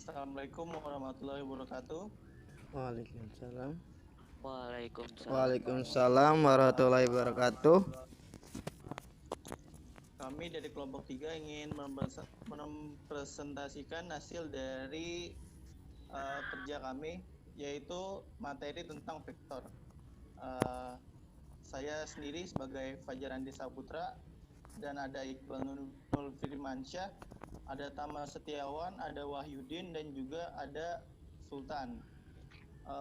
Assalamualaikum warahmatullahi wabarakatuh. Waalaikumsalam. Waalaikumsalam. Waalaikumsalam warahmatullahi wabarakatuh. Kami dari kelompok 3 ingin mempresentasikan hasil dari kerja kami, yaitu materi tentang vektor. Saya sendiri sebagai Fajar Andi Saputra, dan ada Iqbal Nurul Firmansyah, ada Tama Setiawan, ada Wahyudin, dan juga ada Sultan.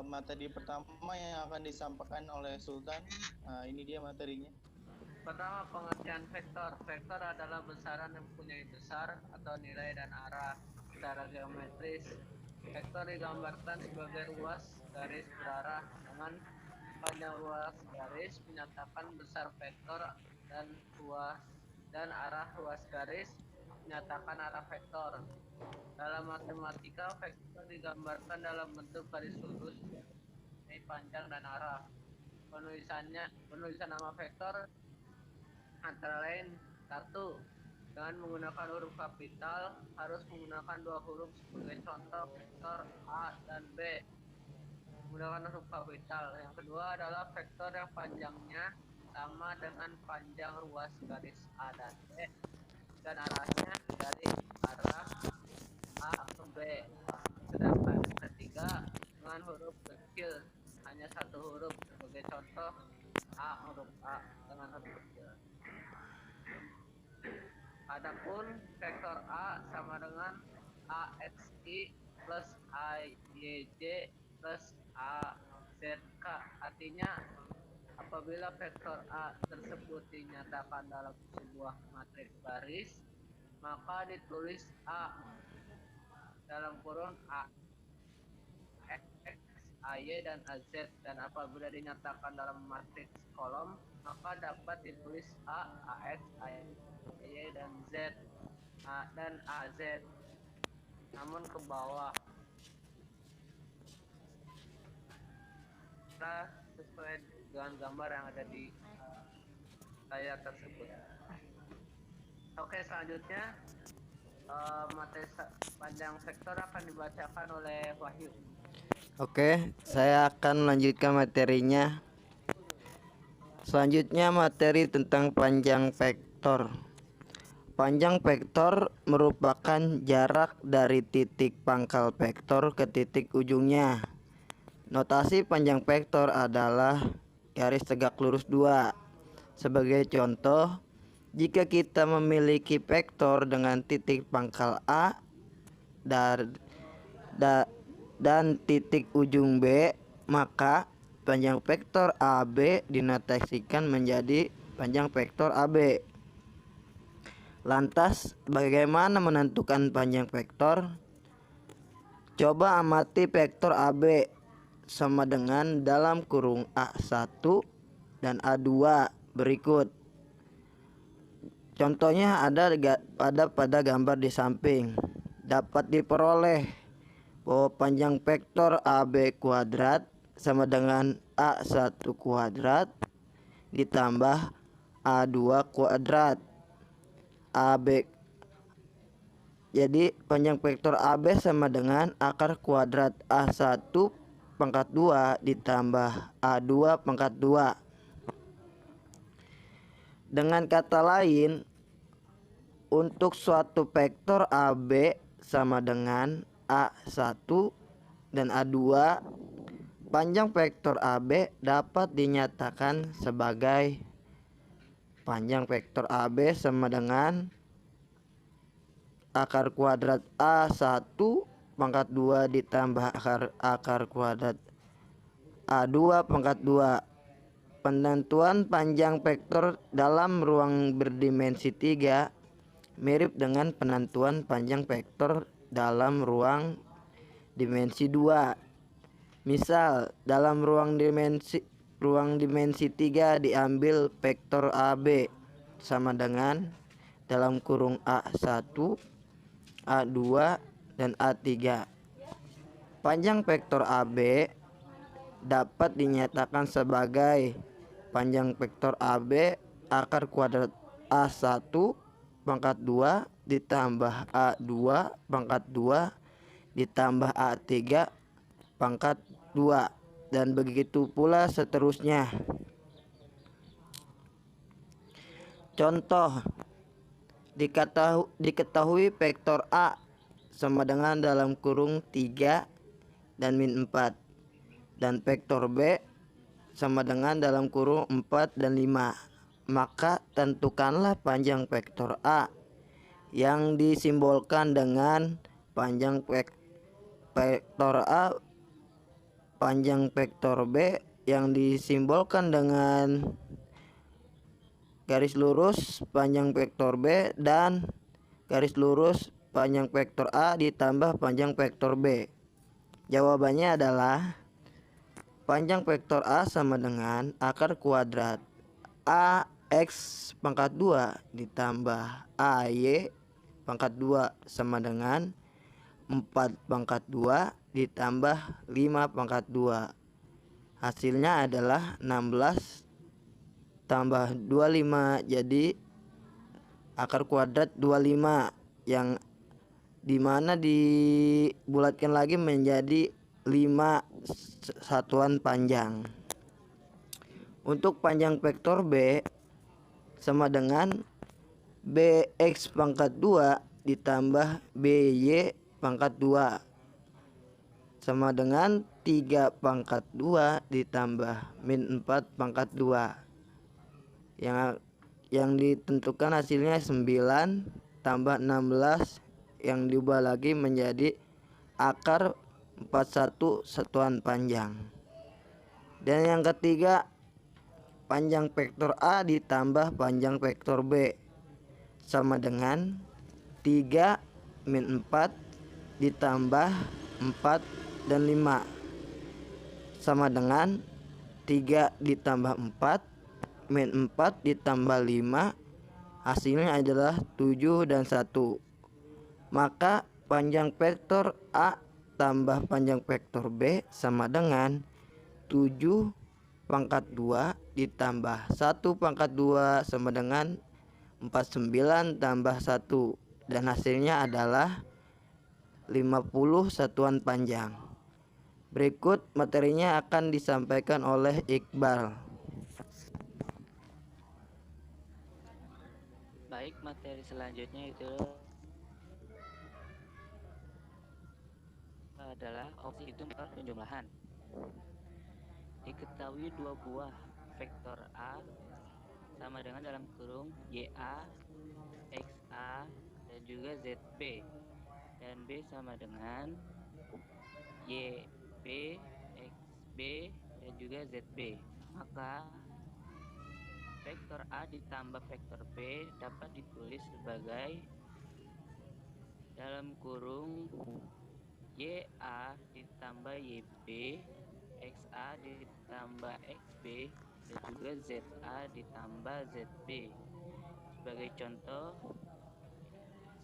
Materi pertama yang akan disampaikan oleh Sultan, ini dia materinya. Pertama, pengertian vektor. Vektor adalah besaran yang mempunyai besar atau nilai dan arah secara geometris. Vektor digambarkan sebagai ruas garis berarah dengan panjang ruas garis menyatakan besar vektor dan arah ruas garis menyatakan arah vektor. Dalam matematika, vektor digambarkan dalam bentuk garis lurus, ini panjang dan arah. Penulisan nama vektor antara lain: 1. Dengan menggunakan huruf kapital, harus menggunakan 2 huruf sebagai contoh vektor A dan B. Menggunakan huruf kapital. Yang kedua adalah vektor yang panjangnya sama dengan panjang ruas garis A dan B, dan arahnya dari arah A ke B. Sedangkan yang ketiga dengan huruf kecil, hanya 1 huruf sebagai contoh huruf A dengan huruf kecil. Adapun vektor A sama dengan AXI plus AYJ plus AZK. Artinya, apabila vektor A tersebut dinyatakan dalam sebuah matriks baris, maka ditulis A dalam kurung A, X, AY, dan AZ. Dan apabila dinyatakan dalam matriks kolom, maka dapat ditulis A, AX, AY, dan Z, dan AZ, namun ke bawah. Nah, sesuai dengan gambar yang ada di layar tersebut. Oke, selanjutnya materi panjang vektor akan dibacakan oleh Wahyu. Oke, saya akan melanjutkan materinya. Selanjutnya materi tentang panjang vektor. Panjang vektor merupakan jarak dari titik pangkal vektor ke titik ujungnya. Notasi panjang vektor adalah garis tegak lurus 2. Sebagai contoh, jika kita memiliki vektor dengan titik pangkal A dan titik ujung B, maka panjang vektor AB dinotasikan menjadi panjang vektor AB. Lantas, bagaimana menentukan panjang vektor? Coba amati vektor AB sama dengan dalam kurung A1 dan A2 berikut. Contohnya ada pada gambar di samping. Dapat diperoleh bahwa panjang vektor AB kuadrat sama dengan A1 kuadrat ditambah A2 kuadrat AB. Jadi panjang vektor AB sama dengan akar kuadrat A1 pangkat 2 ditambah A2 pangkat 2. Dengan kata lain, untuk suatu vektor AB sama dengan A1 dan A2, panjang vektor AB dapat dinyatakan sebagai panjang vektor AB sama dengan akar kuadrat A1 pangkat 2 ditambah akar kuadrat A2 pangkat 2. Penentuan panjang vektor dalam ruang berdimensi 3 mirip dengan penentuan panjang vektor dalam ruang dimensi 2. Misal, dalam ruang dimensi 3 diambil vektor AB sama dengan dalam kurung A1, A2, dan A3. Panjang vektor AB dapat dinyatakan sebagai panjang vektor AB akar kuadrat A1 pangkat 2 ditambah A2 pangkat 2 ditambah A3 pangkat 2, dan begitu pula seterusnya. Contoh, diketahui vektor A sama dengan dalam kurung 3 dan min 4, dan vektor B sama dengan dalam kurung 4 dan 5. Maka tentukanlah panjang vektor A yang disimbolkan dengan panjang vektor A, panjang vektor B yang disimbolkan dengan garis lurus panjang vektor B, dan garis lurus panjang vektor A ditambah panjang vektor B. Jawabannya adalah panjang vektor A sama dengan akar kuadrat AX pangkat 2 ditambah AY pangkat 2 sama dengan 4 pangkat 2 ditambah 5 pangkat 2. Hasilnya adalah 16 tambah 25, jadi akar kuadrat 25, yang dimana dibulatkan lagi menjadi 5 satuan panjang. Untuk panjang vektor B sama dengan BX pangkat 2 ditambah BY pangkat 2 sama dengan 3 pangkat 2 ditambah min 4 pangkat 2. Yang ditentukan hasilnya 9 tambah 16 yang diubah lagi menjadi akar 41 satuan panjang. Dan yang ketiga, panjang vektor A ditambah panjang vektor B sama dengan 3 min 4 ditambah 4 dan 5 sama dengan 3 ditambah 4 min 4 ditambah 5, hasilnya adalah 7 dan 1. Maka panjang vektor A tambah panjang vektor B sama dengan 7 pangkat 2 ditambah 1 pangkat 2 sama dengan 49 tambah 1, dan hasilnya adalah 50 satuan panjang. Berikut materinya akan disampaikan oleh Iqbal. Baik, materi selanjutnya itu adalah opsi hitung vektor penjumlahan. Diketahui dua buah vektor A sama dengan dalam kurung YA, XA, dan juga ZB, dan B sama dengan YB, XB, dan juga ZB. Maka vektor A ditambah vektor B dapat ditulis sebagai dalam kurung YA ditambah YB, XA ditambah XB, dan juga ZA ditambah ZB. Sebagai contoh,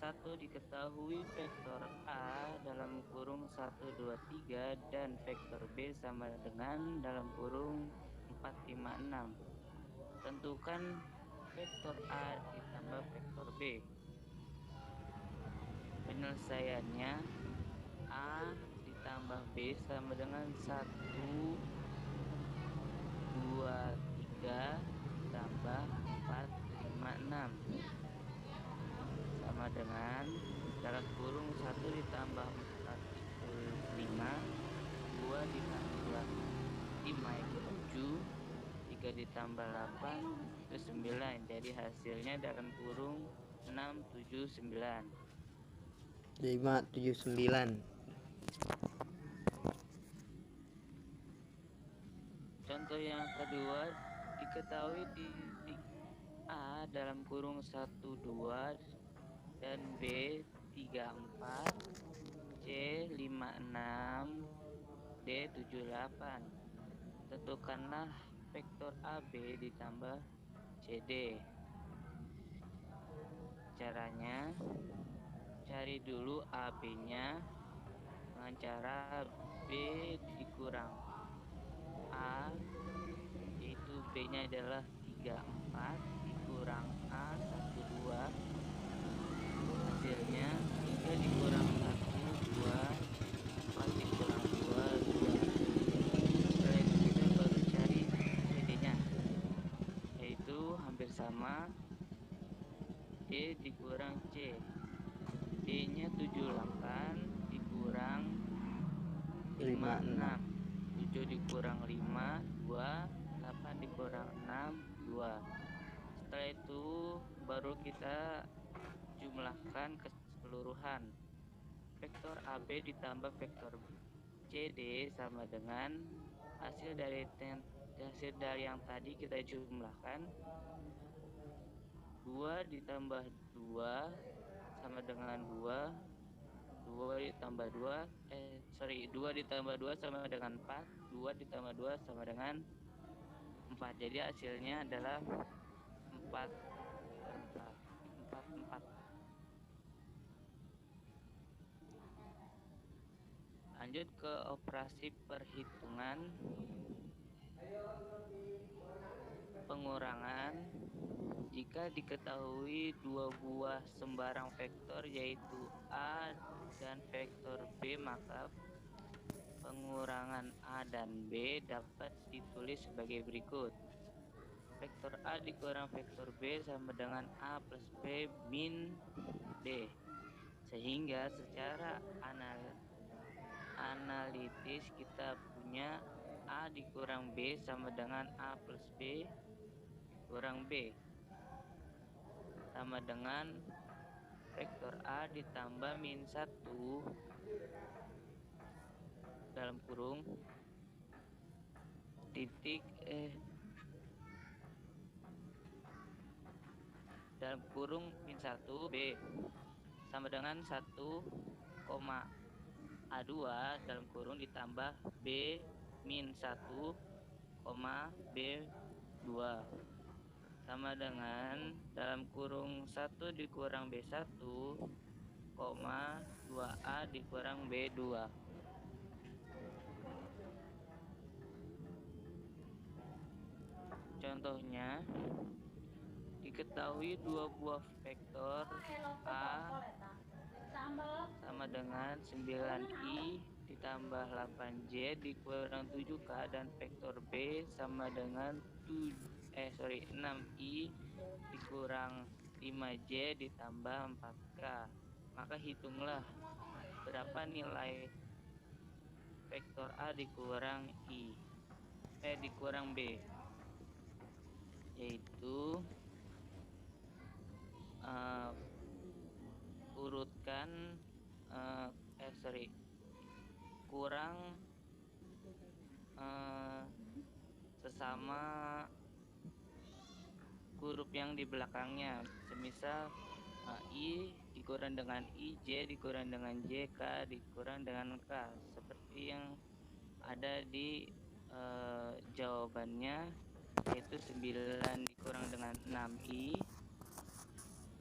1 diketahui vektor A dalam kurung 1, 2, 3 dan vektor B sama dengan dalam kurung 4, 5, 6. Tentukan vektor A ditambah vektor B. Penyelesaiannya, A ditambah B sama dengan 1, 2, 3 tambah 4, 5, 6 sama dengan dalam kurung 1 ditambah 4 itu 5, 2 ditambah 5 itu 7, 3 ditambah 8 itu 9. Jadi hasilnya dalam kurung 6, 7, 9. 5, 7, 9. Contoh yang kedua, diketahui titik A dalam kurung 1, 2 dan B 3, 4, C 5, 6, D 7, 8. Tentukanlah vektor AB ditambah CD. Caranya, cari dulu AB-nya dengan cara B dikurang A, yaitu B-nya adalah 3, 4 dikurang A 1, 2. Hasilnya 3 dikurang 1, 2 C. D-nya 78 dikurang 56. 7 dikurang 5, 2. 8 dikurang 6, 2. Setelah itu baru kita jumlahkan keseluruhan. Vektor AB ditambah vektor CD sama dengan hasil dari yang tadi kita jumlahkan. 2 ditambah 2 sama dengan 2. 2 ditambah 2 2 ditambah 2 sama dengan 4. 2 ditambah 2 sama dengan 4. Jadi hasilnya adalah 4 4 4. Lanjut ke operasi perhitungan pengurangan. Jika diketahui dua buah sembarang vektor yaitu A dan vektor B, maka pengurangan A dan B dapat ditulis sebagai berikut. Vektor A dikurang vektor B sama dengan A plus B min D. Sehingga secara analitis kita punya A dikurang B sama dengan A plus B kurang B sama dengan vektor A ditambah min 1 dalam kurung titik dalam kurung min 1 B sama dengan 1, A2 dalam kurung ditambah B min 1, B2 sama dengan dalam kurung 1 dikurang B1, 2A dikurang B2. Contohnya, diketahui dua buah vektor A sama dengan 9I ditambah 8J dikurang 7K dan vektor B sama dengan 6I dikurang 5J ditambah 4K. Maka hitunglah berapa nilai vektor A dikurang dikurang B, yaitu urutkan kurang sesama huruf yang di belakangnya. Semisal I dikurang dengan I, J dikurang dengan J, K dikurang dengan K, seperti yang ada di jawabannya, yaitu 9 dikurang dengan 6I,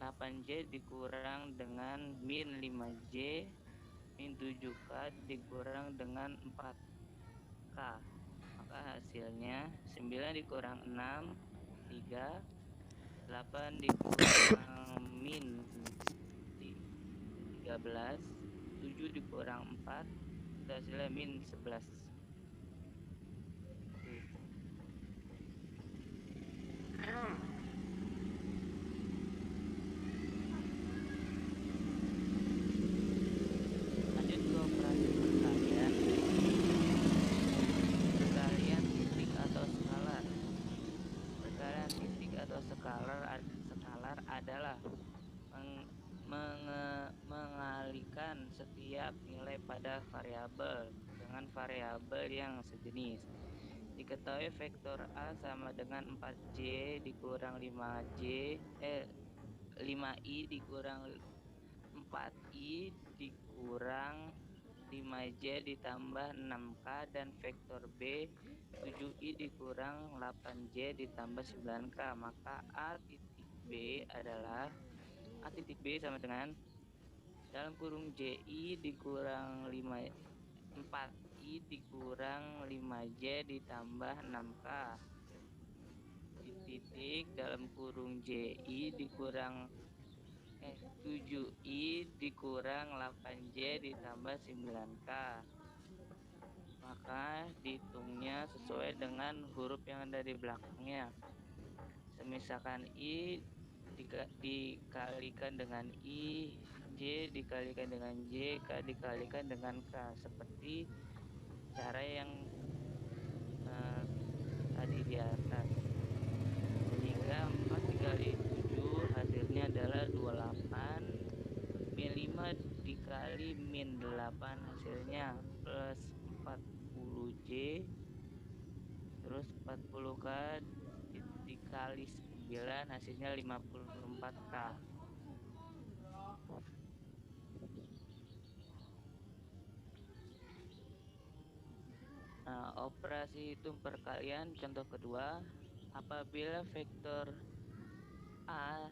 8J dikurang dengan min 5J, min 7K dikurang dengan 4K. Maka hasilnya 9 dikurang 6, 3, 8 dikurang min 13, 7 dikurang 4, itu hasilnya min 11. Lanjut ke operasi perkalian. Perkalian titik atau skalar. Perkalian titik atau skalar adalah mengalihkan setiap nilai pada variabel dengan variabel yang sejenis. Diketahui vektor A sama dengan 4J dikurang 5I dikurang 4I dikurang 5J ditambah 6K dan vektor B 7I dikurang 8J ditambah 9K. Maka A titik B adalah A titik B sama dengan dalam kurung JI dikurang 4I dikurang 5J ditambah 6K di titik dalam kurung JI dikurang 7I dikurang 8J ditambah 9K. Maka dihitungnya sesuai dengan huruf yang ada di belakangnya. Semisalkan I dikalikan dengan I, J dikalikan dengan J, K dikalikan dengan K, seperti cara yang tadi di atas. Sehingga 4 dikali 7 hasilnya adalah 28, min 5 dikali min 8 hasilnya plus 40J, terus 40K dikali 9 hasilnya 54K. Nah, operasi hitung perkalian contoh kedua, apabila vektor A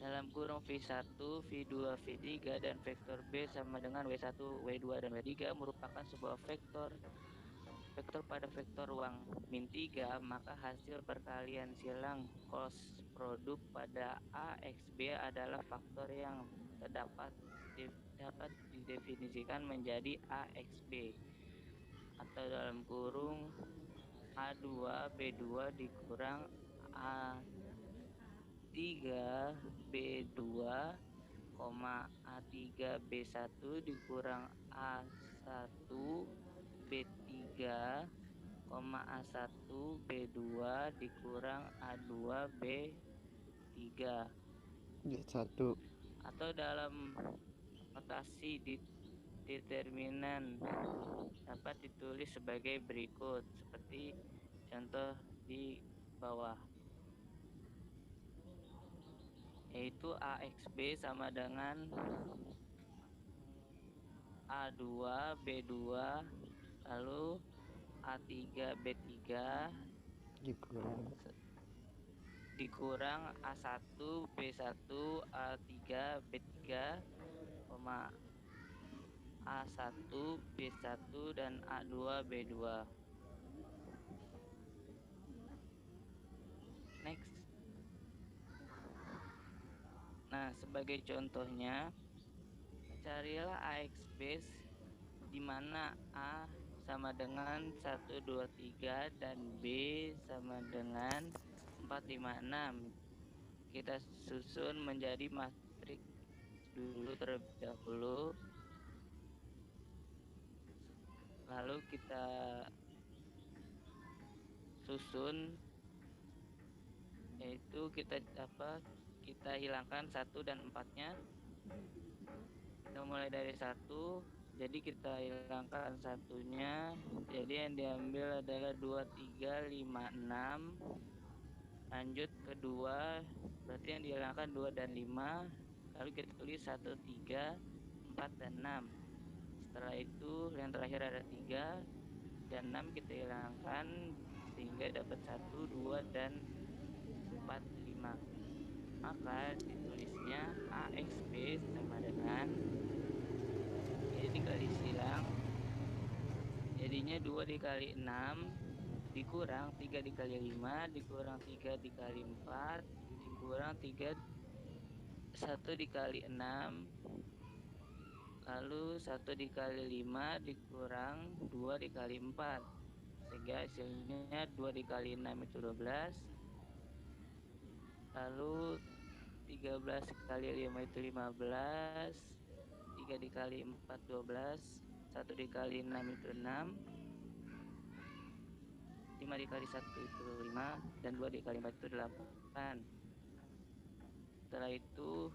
dalam kurung V1, V2, V3 dan vektor B sama dengan W1, W2 dan W3 merupakan sebuah vektor pada vektor ruang min 3, maka hasil perkalian silang cos produk pada A X B adalah faktor yang dapat didefinisikan menjadi A X B, atau dalam kurung A2 B2 dikurang A3 B2, A3 B1 dikurang A1 B3, A1 B2 dikurang A2 B3. Satu. Atau dalam notasi determinan dapat ditulis sebagai berikut, seperti contoh di bawah, yaitu AXB sama dengan A2 B2 lalu A3 B3 dikurang A1 B1 A3 B3, A1 B1 dan A2 B2. Next. Nah, sebagai contohnya, carilah AX base di mana A sama dengan 1, 2, 3 dan B sama dengan 4, 5, 6. Kita susun menjadi matriks dulu terlebih dahulu. Lalu kita susun, yaitu kita hilangkan 1 dan 4-nya. Kita mulai dari 1, jadi kita hilangkan 1-nya, jadi yang diambil adalah 2, 3, 5, 6. Lanjut kedua, berarti yang dihilangkan 2 dan 5, lalu kita tulis 1, 3, 4 dan 6. Setelah itu yang terakhir ada 3 dan 6 kita hilangkan sehingga dapat 1, 2 dan 4, 5. Maka ditulisnya AXB sama dengan, ini dikali silang, jadinya 2 dikali 6 dikurang 3 dikali 5 dikurang 3 dikali 4 dikurang 1 dikali 6, lalu 1 dikali 5 dikurang 2 dikali 4, sehingga hasilnya 2 dikali 6 itu 12, lalu 13 kali 5 itu 15, 3 dikali 4 12, 1 dikali 6 itu 6, 5 dikali 1 itu 5, dan 2 dikali 4 itu 8. Setelah itu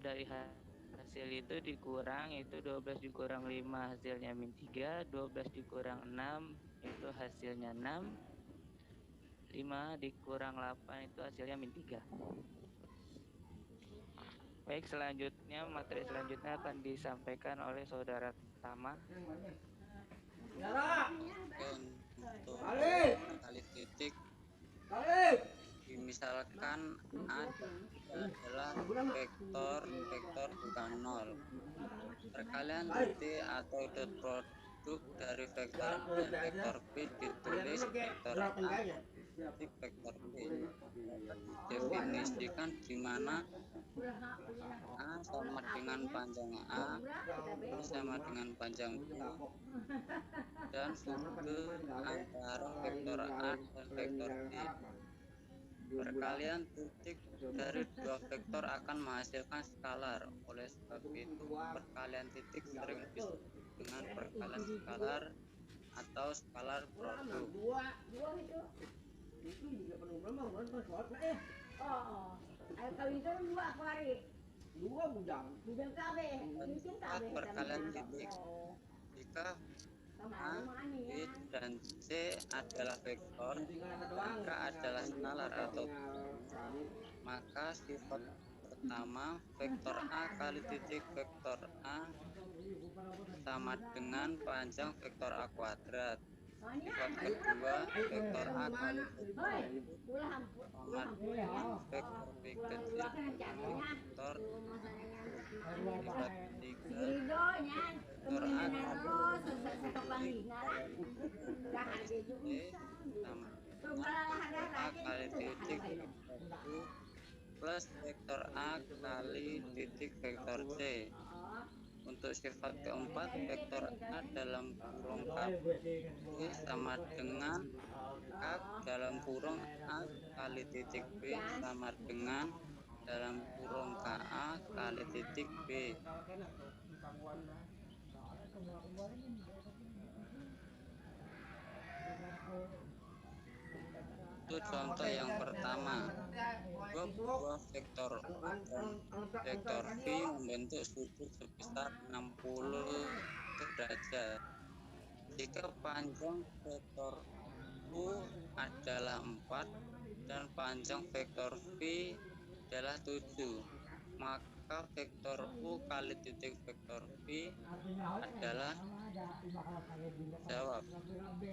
dari hasil itu dikurang, yaitu 12 dikurang 5 hasilnya min 3, 12 dikurang 6 itu hasilnya 6, 5 dikurang 8 itu hasilnya min 3. Baik, selanjutnya materi selanjutnya akan disampaikan oleh saudara Tama. Untuk kali titik, misalkan A adalah vektor bukan 0. Perkalian titik atau dot produk dari vektor A dan vektor B ditulis vektor A titik vektor B. Definisikan di mana A sama dengan panjang A, B sama dengan panjang B, dan sudut antara vektor A dan vektor B. Perkalian titik dari dua vektor akan menghasilkan skalar. Oleh sebab itu, perkalian titik sering disebut dengan perkalian skalar atau skalar produk. Perkalian titik jika A, B, dan C adalah vektor, dan K adalah skalar atau maka sifat pertama vektor A kali titik vektor A sama dengan panjang vektor A kuadrat. Sifat kedua vektor A kali vektor B sama dengan vektor B kecil kali vektor. Sifat ketiga vektor A kali titik C sama dengan vektor A kali titik vektor U plus vektor A kali titik vektor C. Untuk sifat keempat, vektor A dalam kurung B sama dengan K dalam kurung A kali titik B sama dengan dalam kurung KA kali titik B. Itu contoh yang pertama. Dua buah vektor U dan vektor V membentuk sudut sebesar 60 derajat. Jika panjang vektor U adalah 4 dan panjang vektor V adalah 7, maka vektor U kali titik vektor V adalah jawab.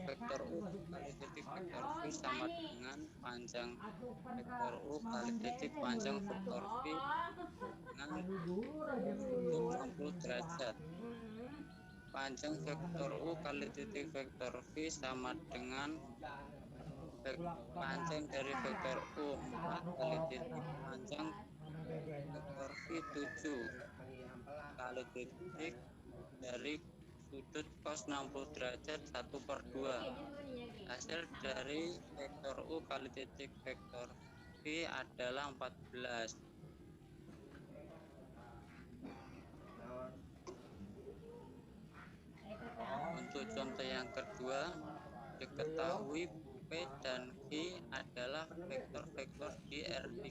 Vektor U kali titik vektor V sama dengan panjang vektor U kali titik panjang vektor V dengan 60 derajat. Panjang vektor U kali titik vektor V sama dengan panjang dari vektor U 4 kali titik panjang vektor V 7 kali titik dari sudut cos 60 derajat 1/2. Hasil dari vektor U kali titik vektor V adalah 14. Untuk contoh yang kedua, diketahui P dan Q adalah vektor-vektor di R3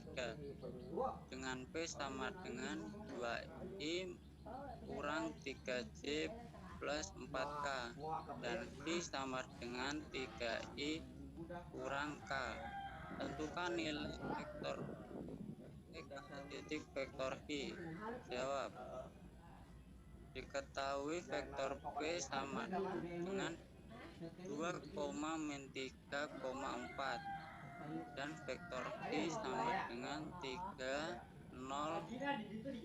dengan P sama dengan 2I kurang 3J plus 4K dan Q sama dengan 3I kurang K. Tentukan nilai vektor P kali titik vektor Q. Jawab. Diketahui vektor P sama dengan 2,-3,4 dan vektor Q sama dengan 3, 0,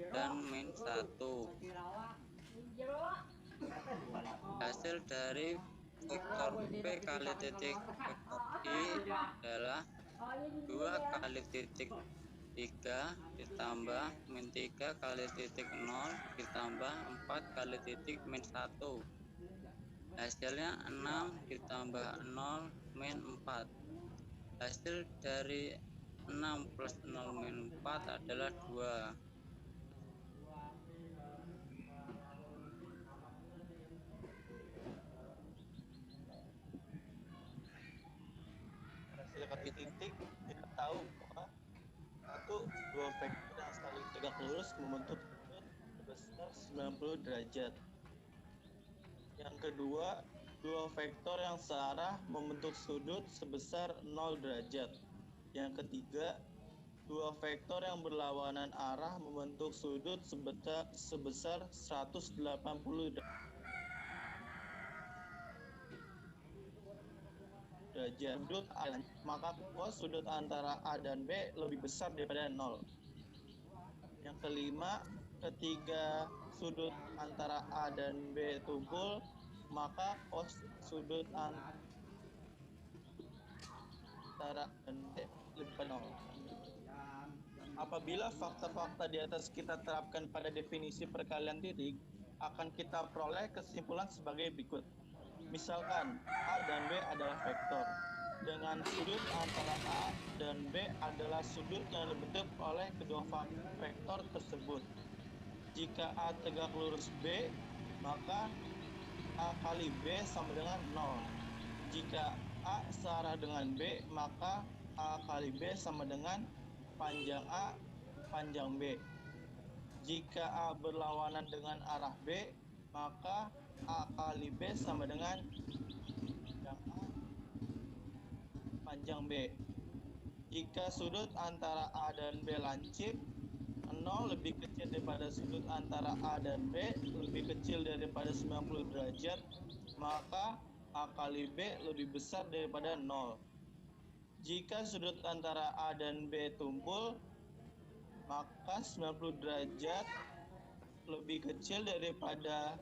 dan -1. Hasil dari vektor P kali titik vektor Q adalah 2 kali titik 3 ditambah -3 kali titik 0 ditambah 4 kali titik -1. Hasilnya 6 ditambah 0 min 4. Hasil dari 6 plus 0 min 4 adalah 2. Hasil kali titik kita tahu bahwa satu dua vektor yang saling tegak lurus membentuk sudut sebesar 90 derajat. Yang kedua, dua vektor yang searah membentuk sudut sebesar 0 derajat. Yang ketiga, dua vektor yang berlawanan arah membentuk sudut sebesar 180 derajat. Sudut A, maka cos sudut antara A dan B lebih besar daripada 0. Yang kelima, ketika sudut antara A dan B tumpul, maka cos sudut antara A dan B lebih dari 0. Apabila fakta-fakta di atas kita terapkan pada definisi perkalian titik, akan kita peroleh kesimpulan sebagai berikut. Misalkan A dan B adalah vektor. dengan sudut antara A dan B adalah sudut yang dibentuk oleh kedua vektor tersebut. Jika A tegak lurus B, maka A kali B sama dengan 0. Jika A searah dengan B, maka A kali B sama dengan panjang A, panjang B. Jika A berlawanan dengan arah B, maka A kali B sama dengan panjang A, panjang B. Jika sudut antara A dan B lancip, 0 lebih kecil daripada sudut antara A dan B lebih kecil daripada 90 derajat, maka A kali B lebih besar daripada 0. Jika sudut antara A dan B tumpul, maka 90 derajat lebih kecil daripada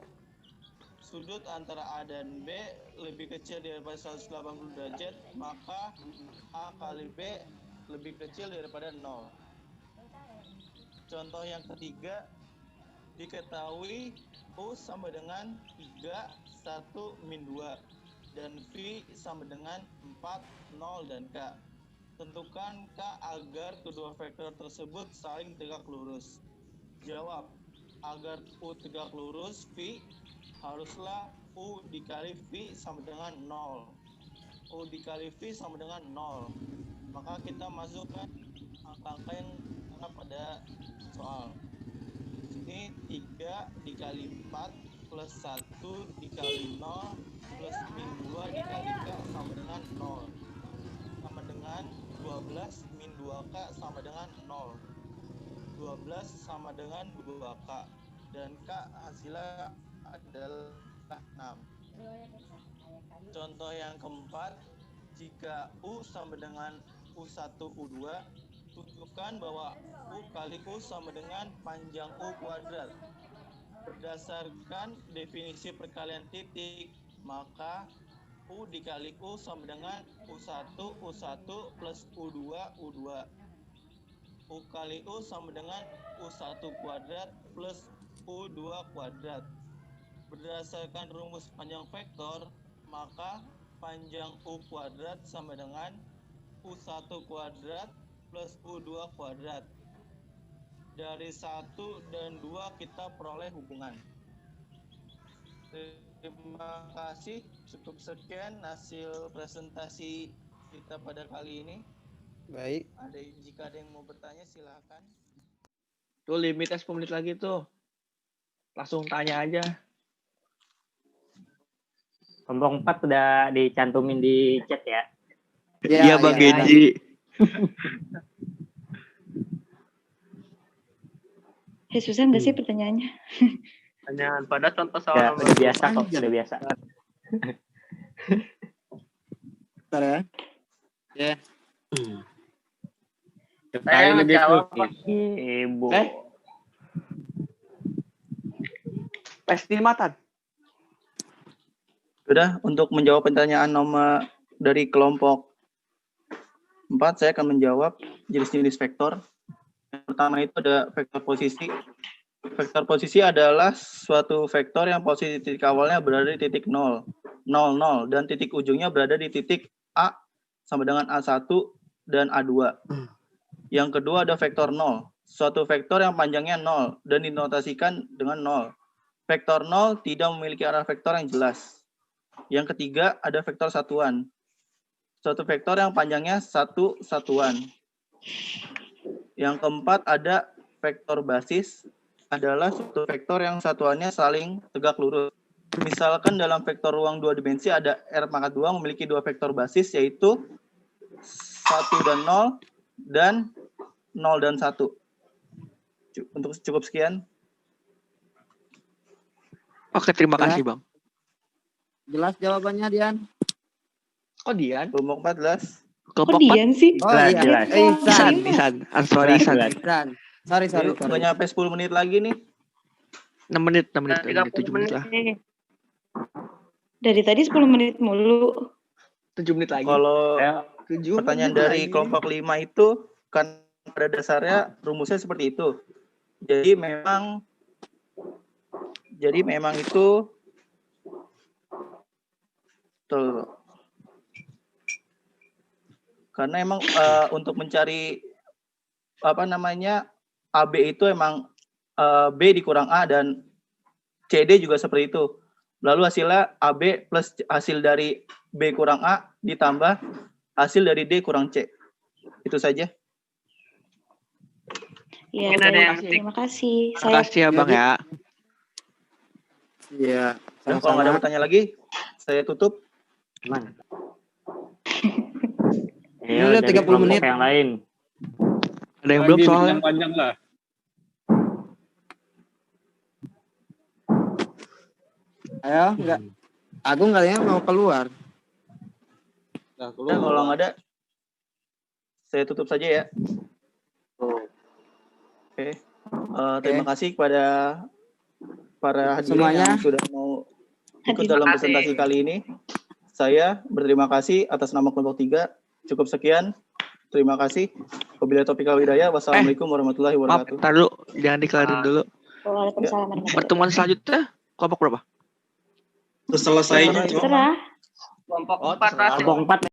sudut antara A dan B lebih kecil daripada 180 derajat, maka A kali B lebih kecil daripada 0. Contoh yang ketiga, diketahui U sama dengan 3, 1, min 2, dan V sama dengan 4, 0, dan K. Tentukan K agar kedua vektor tersebut saling tegak lurus. Jawab, agar U tegak lurus V, haruslah U dikali V sama dengan 0. U dikali V sama dengan 0. Maka kita masukkan angka-angka yang ada pada soal. Ini 3 dikali 4 plus 1 dikali 0 plus min 2 dikali K sama dengan 0. Sama dengan 12 min 2K sama dengan 0. 12 sama dengan 2K. Dan K hasilnya adalah 6. Contoh yang keempat, jika U sama dengan U1, U2, tunjukkan bahwa U kali U sama dengan panjang U kuadrat. Berdasarkan definisi perkalian titik, maka U dikali U sama dengan U1, U1 plus U2, U2. U kali U sama dengan U1 kuadrat plus U2 kuadrat. Berdasarkan rumus panjang vektor, maka panjang U kuadrat sama dengan U1 kuadrat plus U2 kuadrat. Dari 1 dan 2 kita peroleh hubungan. Terima kasih, cukup sekian hasil presentasi kita pada kali ini. Baik. Jika ada yang mau bertanya silakan. Tuh limitnya 10 menit lagi tuh. Langsung tanya aja. Kelompok 4 udah dicantumin di chat ya. Iya Bang Genji. Susah nggak sih pertanyaannya? Pertanyaan pada contoh soal Udah biasa kok, udah biasa. Bentar ya. Ya. Saya ngejawab Ibu. estimatan. Sudah, untuk menjawab pertanyaan nomor dari kelompok 4, saya akan menjawab jenis-jenis vektor. Yang pertama itu ada vektor posisi. Vektor posisi adalah suatu vektor yang posisi titik awalnya berada di titik 0, 0, 0, dan titik ujungnya berada di titik A sama dengan A1 dan A2. Yang kedua ada vektor 0, suatu vektor yang panjangnya 0 dan dinotasikan dengan 0. Vektor 0 tidak memiliki arah vektor yang jelas. Yang ketiga ada vektor satuan, suatu vektor yang panjangnya 1 satuan. Yang keempat ada vektor basis, adalah suatu vektor yang satuannya saling tegak lurus. Misalkan dalam vektor ruang 2 dimensi ada R pangkat 2 memiliki 2 vektor basis, yaitu 1 dan 0 dan 0 dan 1. Untuk cukup sekian. Oke, terima kasih Bang. Jelas jawabannya, Dian? Oh Dian? Kelompok 14. Kok Dian sih? Oh Jelas, iya. jelas. Isan. Sorry. Isan. Sorry. Nggak nyampe 10 menit lagi nih. 6 menit, 7 menit lah. Dari tadi 10 menit mulu. 7 menit lagi. Kalau 7 pertanyaan menit dari lagi. kelompok 5 itu kan pada dasarnya rumusnya seperti itu. Jadi memang itu tuh. Karena emang untuk mencari apa namanya AB itu emang B dikurang A dan CD juga seperti itu. Lalu hasilnya AB plus hasil dari B kurang A ditambah hasil dari D kurang C. Itu saja. Ya, Mungkin ada baik. yang Terima kasih. Terima kasih ya Bang ya. Iya. Dan kalau nggak ada pertanyaan lagi, saya tutup. Aman. Ini Ayo udah dari 30 kelompok menit. yang lain. Ada yang belum soalnya. Panjang lah. Ayo, enggak. Aku katanya mau keluar. Nah, Nah, kalau nggak ada, saya tutup saja ya. Oke. Terima kasih kepada para hadirin Semuanya. yang sudah mau ikut Terima dalam kasih. presentasi kali ini. Saya berterima kasih atas nama kelompok 3. Cukup sekian. Terima kasih. Wabillahi taufiq wal hidayah. Wassalamualaikum warahmatullahi Maaf, wabarakatuh. tar dulu. Jangan dikelarin dulu. Waalaikumsalam warahmatullahi Pertemuan selanjutnya kelompok berapa? Selesainya, wabarakatuh. Terserah. Kelompok Oh, 4 terserah. Kelompok 4